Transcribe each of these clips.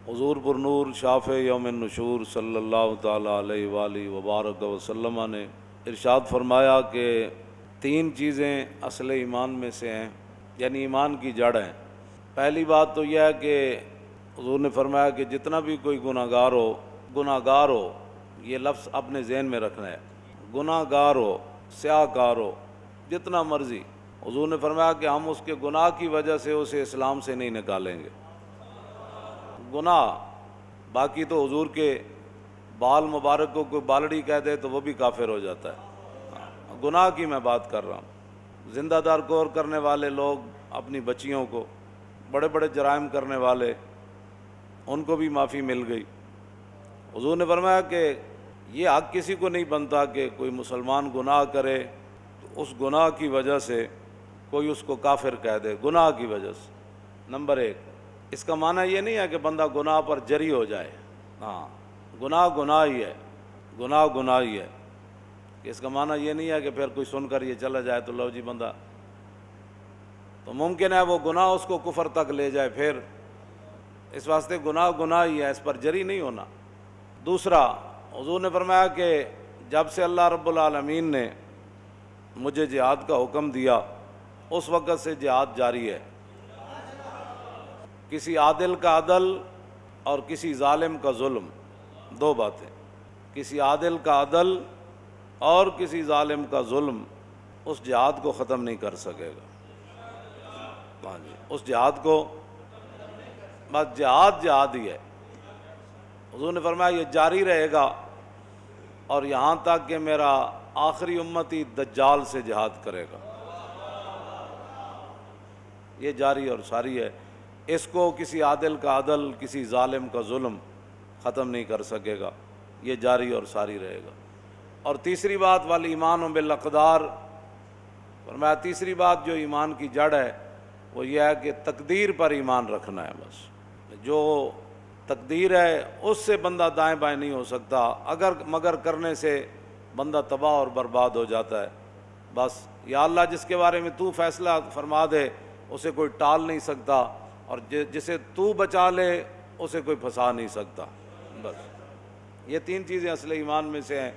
حضور پر نور شافع یوم النشور صلی اللہ تعالیٰ علیہ وآلہ وبارک وسلم نے ارشاد فرمایا کہ 3 چیزیں اصل ایمان میں سے ہیں، یعنی ایمان کی جڑ ہیں۔ پہلی بات تو یہ ہے کہ حضور نے فرمایا کہ جتنا بھی کوئی گناہگار ہو، یہ لفظ اپنے ذہن میں رکھنا ہے، گناہگار ہو، سیاہ کار ہو، جتنا مرضی، حضور نے فرمایا کہ ہم اس کے گناہ کی وجہ سے اسے اسلام سے نہیں نکالیں گے۔ گناہ، باقی تو حضور کے بال مبارک کو کوئی بالڑی کہہ دے تو وہ بھی کافر ہو جاتا ہے۔ گناہ کی میں بات کر رہا ہوں۔ زندہ دار کور کرنے والے لوگ اپنی بچیوں کو، بڑے بڑے جرائم کرنے والے، ان کو بھی معافی مل گئی۔ حضور نے فرمایا کہ یہ حق کسی کو نہیں بنتا کہ کوئی مسلمان گناہ کرے تو اس گناہ کی وجہ سے کوئی اس کو کافر کہہ دے، گناہ کی وجہ سے۔ نمبر 1، اس کا معنی یہ نہیں ہے کہ بندہ گناہ پر جری ہو جائے، ہاں، گناہ ہی ہے، گناہ ہی ہے۔ اس کا معنی یہ نہیں ہے کہ پھر کوئی سن کر یہ چلا جائے تو لو جی بندہ، تو ممکن ہے وہ گناہ اس کو کفر تک لے جائے، پھر اس واسطے گناہ ہی ہے، اس پر جری نہیں ہونا۔ دوسرا، حضور نے فرمایا کہ جب سے اللہ رب العالمین نے مجھے جہاد کا حکم دیا اس وقت سے جہاد جاری ہے۔ کسی عادل کا عدل اور کسی ظالم کا ظلم، 2 باتیں، کسی عادل کا عدل اور کسی ظالم کا ظلم اس جہاد کو ختم نہیں کر سکے گا۔ ہاں جی، اس جہاد کو، بس جہاد ہی ہے۔ حضور نے فرمایا یہ جاری رہے گا اور یہاں تک کہ میرا آخری امتی دجال سے جہاد کرے گا، یہ جاری اور ساری ہے۔ اس کو کسی عادل کا عدل، کسی ظالم کا ظلم ختم نہیں کر سکے گا، یہ جاری اور ساری رہے گا۔ اور تیسری بات، والایمان بالاقدار، فرمایا تیسری بات جو ایمان کی جڑ ہے وہ یہ ہے کہ تقدیر پر ایمان رکھنا ہے۔ بس جو تقدیر ہے اس سے بندہ دائیں بائیں نہیں ہو سکتا، مگر کرنے سے بندہ تباہ اور برباد ہو جاتا ہے۔ بس یا اللہ جس کے بارے میں تو فیصلہ فرما دے اسے کوئی ٹال نہیں سکتا، اور جسے تو بچا لے اسے کوئی پھنسا نہیں سکتا۔ بس یہ 3 چیزیں اصل ایمان میں سے ہیں،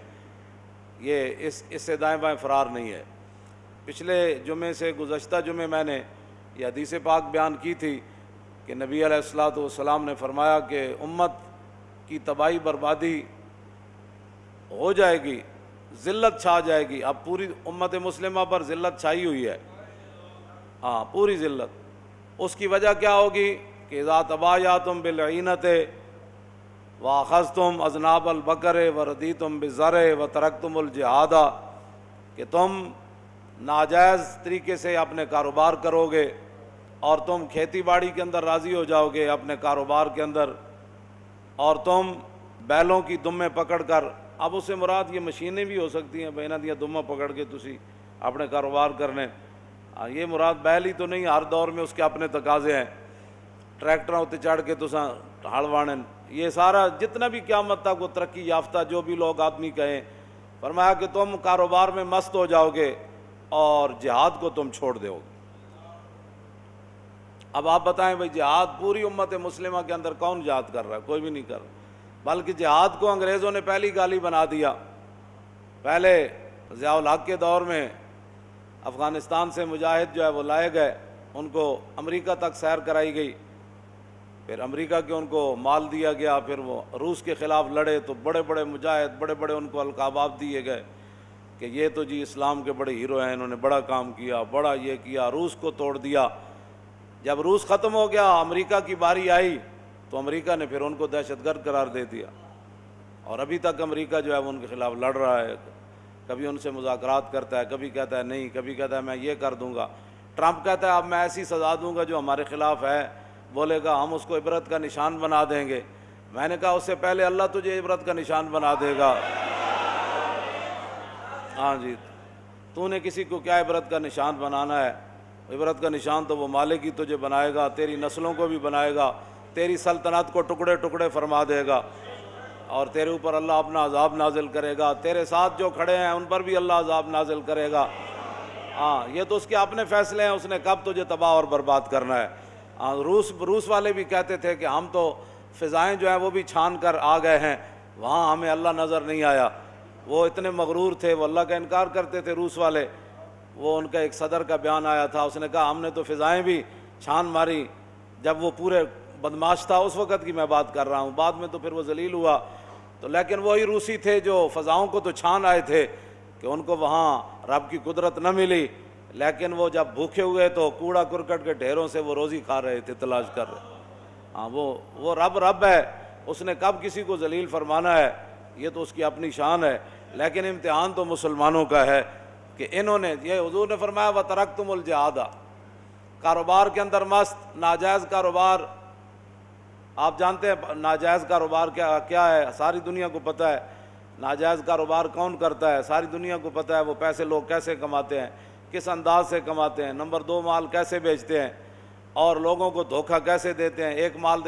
یہ اس سے دائیں بائیں فرار نہیں ہے۔ پچھلے جمعے سے گزشتہ جمعے میں نے یہ حدیث پاک بیان کی تھی کہ نبی علیہ الصلوۃ والسلام نے فرمایا کہ امت کی تباہی بربادی ہو جائے گی، ذلت چھا جائے گی۔ اب پوری امت مسلمہ پر ذلت چھائی ہوئی ہے، ہاں، پوری ذلت۔ اس کی وجہ کیا ہوگی کہ اذا تبایعتم بالعینۃ واخذتم اذناب البقر وردیتم بالزرع وترکتم الجہاد، کہ تم ناجائز طریقے سے اپنے کاروبار کرو گے اور تم کھیتی باڑی کے اندر راضی ہو جاؤ گے اپنے کاروبار کے اندر، اور تم بیلوں کی دمیں پکڑ کر، اب اس سے مراد یہ مشینیں بھی ہو سکتی ہیں، بہنا دیا دمہ پکڑ کے تسی اپنے کاروبار کرنے، یہ مراد بیل ہی تو نہیں، ہر دور میں اس کے اپنے تقاضے ہیں، ٹریکٹراں اتنے چڑھ کے تساں ہل وانے، یہ سارا جتنا بھی قیامت تک وہ ترقی یافتہ جو بھی لوگ آدمی کہیں، فرمایا کہ تم کاروبار میں مست ہو جاؤ گے اور جہاد کو تم چھوڑ دو گے۔ اب آپ بتائیں بھائی، جہاد پوری امت مسلمہ کے اندر کون جہاد کر رہا ہے؟ کوئی بھی نہیں کر رہا، بلکہ جہاد کو انگریزوں نے پہلی گالی بنا دیا۔ پہلے ضیاء الحق کے دور میں افغانستان سے مجاہد جو ہے وہ لائے گئے، ان کو امریکہ تک سیر کرائی گئی، پھر امریکہ کے ان کو مال دیا گیا، پھر وہ روس کے خلاف لڑے تو بڑے بڑے مجاہد، بڑے بڑے ان کو القابات دیے گئے کہ یہ تو جی اسلام کے بڑے ہیرو ہیں، انہوں نے بڑا کام کیا، بڑا یہ کیا، روس کو توڑ دیا۔ جب روس ختم ہو گیا، امریکہ کی باری آئی تو امریکہ نے پھر ان کو دہشت گرد قرار دے دیا، اور ابھی تک امریکہ جو ہے وہ ان کے خلاف لڑ رہا ہے، کبھی ان سے مذاکرات کرتا ہے، کبھی کہتا ہے نہیں، کبھی کہتا ہے میں یہ کر دوں گا۔ ٹرمپ کہتا ہے اب میں ایسی سزا دوں گا جو ہمارے خلاف ہے، بولے گا ہم اس کو عبرت کا نشان بنا دیں گے۔ میں نے کہا اس سے پہلے اللہ تجھے عبرت کا نشان بنا دے گا۔ ہاں جی، تو نے کسی کو کیا عبرت کا نشان بنانا ہے؟ عبرت کا نشان تو وہ مالک ہی تجھے بنائے گا، تیری نسلوں کو بھی بنائے گا، تیری سلطنت کو ٹکڑے ٹکڑے فرما دے گا، اور تیرے اوپر اللہ اپنا عذاب نازل کرے گا، تیرے ساتھ جو کھڑے ہیں ان پر بھی اللہ عذاب نازل کرے گا۔ ہاں، یہ تو اس کے اپنے فیصلے ہیں، اس نے کب تجھے تباہ اور برباد کرنا ہے۔ روس والے بھی کہتے تھے کہ ہم تو فضائیں جو ہیں وہ بھی چھان کر آ گئے ہیں، وہاں ہمیں اللہ نظر نہیں آیا۔ وہ اتنے مغرور تھے، وہ اللہ کا انکار کرتے تھے روس والے۔ وہ ان کا ایک صدر کا بیان آیا تھا، اس نے کہا ہم نے تو فضائیں بھی چھان ماری، جب وہ پورے بدماش تھا اس وقت کی میں بات کر رہا ہوں، بعد میں تو پھر وہ ذلیل ہوا۔ تو لیکن وہی روسی تھے جو فضاؤں کو تو چھان آئے تھے کہ ان کو وہاں رب کی قدرت نہ ملی، لیکن وہ جب بھوکے ہوئے تو کوڑا کرکٹ کے ڈھیروں سے وہ روزی کھا رہے تھے، تلاش کر رہے۔ ہاں وہ رب ہے، اس نے کب کسی کو ذلیل فرمانا ہے یہ تو اس کی اپنی شان ہے، لیکن امتحان تو مسلمانوں کا ہے کہ انہوں نے، یہ حضور نے فرمایا وَتَرَكْتُمُ الْجِهَادَ، کاروبار کے اندر مست، ناجائز کاروبار۔ آپ جانتے ہیں ناجائز کاروبار کیا ہے، ساری دنیا کو پتہ ہے ناجائز کاروبار کون کرتا ہے، ساری دنیا کو پتہ ہے وہ پیسے لوگ کیسے کماتے ہیں، کس انداز سے کماتے ہیں، نمبر 2 مال کیسے بیچتے ہیں اور لوگوں کو دھوکہ کیسے دیتے ہیں، ایک مال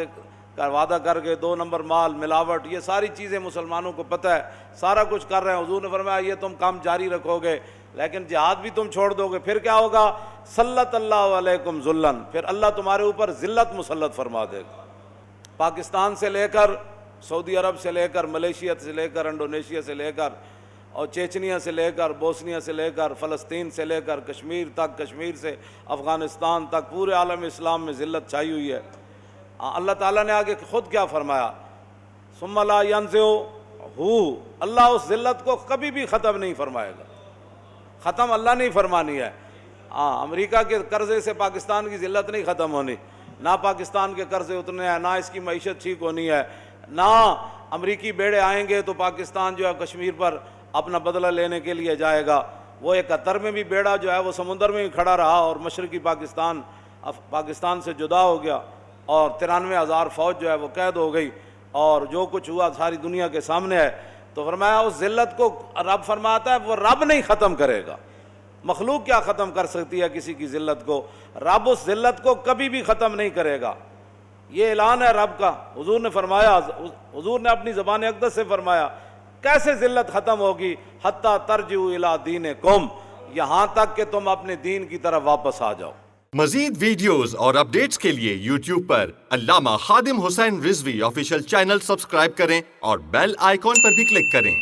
کا وعدہ کر کے 2 نمبر مال، ملاوٹ، یہ ساری چیزیں مسلمانوں کو پتہ ہے، سارا کچھ کر رہے ہیں۔ حضور نے فرمایا یہ تم کام جاری رکھو گے، لیکن جہاد بھی تم چھوڑ دو گے، پھر کیا ہوگا؟ سلط اللہ علیکم ذلًا، پھر اللہ تمہارے اوپر ذلت مسلط فرما دے گا۔ پاکستان سے لے کر سعودی عرب سے لے کر ملیشیا سے لے کر انڈونیشیا سے لے کر اور چیچنیا سے لے کر بوسنیا سے لے کر فلسطین سے لے کر کشمیر تک، کشمیر سے افغانستان تک، پورے عالم اسلام میں ذلت چھائی ہوئی ہے۔ اللہ تعالیٰ نے آگے خود کیا فرمایا؟ ثم لا ينزعه، اللہ اس ذلت کو کبھی بھی ختم نہیں فرمائے گا، ختم اللہ نہیں فرمانی ہے۔ امریکہ کے قرضے سے پاکستان کی ذلت نہیں ختم ہونی، نہ پاکستان کے قرضے اتنے ہیں، نہ اس کی معیشت ٹھیک ہونی ہے، نہ امریکی بیڑے آئیں گے تو پاکستان جو ہے کشمیر پر اپنا بدلہ لینے کے لیے جائے گا۔ وہ 71 میں بھی بیڑا جو ہے وہ سمندر میں ہی کھڑا رہا اور مشرقی پاکستان سے جدا ہو گیا، اور 93,000 فوج جو ہے وہ قید ہو گئی، اور جو کچھ ہوا ساری دنیا کے سامنے ہے۔ تو فرمایا اس ذلت کو رب فرماتا ہے وہ رب نہیں ختم کرے گا، مخلوق کیا ختم کر سکتی ہے کسی کی ذلت کو؟ رب اس ذلت کو کبھی بھی ختم نہیں کرے گا، یہ اعلان ہے رب کا۔ حضور نے فرمایا، حضور نے اپنی زبان اقدس سے فرمایا کیسے ذلت ختم ہوگی؟ حتیٰ ترجعوا الی دینکم، یہاں تک کہ تم اپنے دین کی طرف واپس آ جاؤ۔ مزید ویڈیوز اور اپڈیٹس کے لیے یوٹیوب پر علامہ Khadim Hussain Rizvi official channel subscribe کریں اور بیل آئیکن پر بھی کلک کریں۔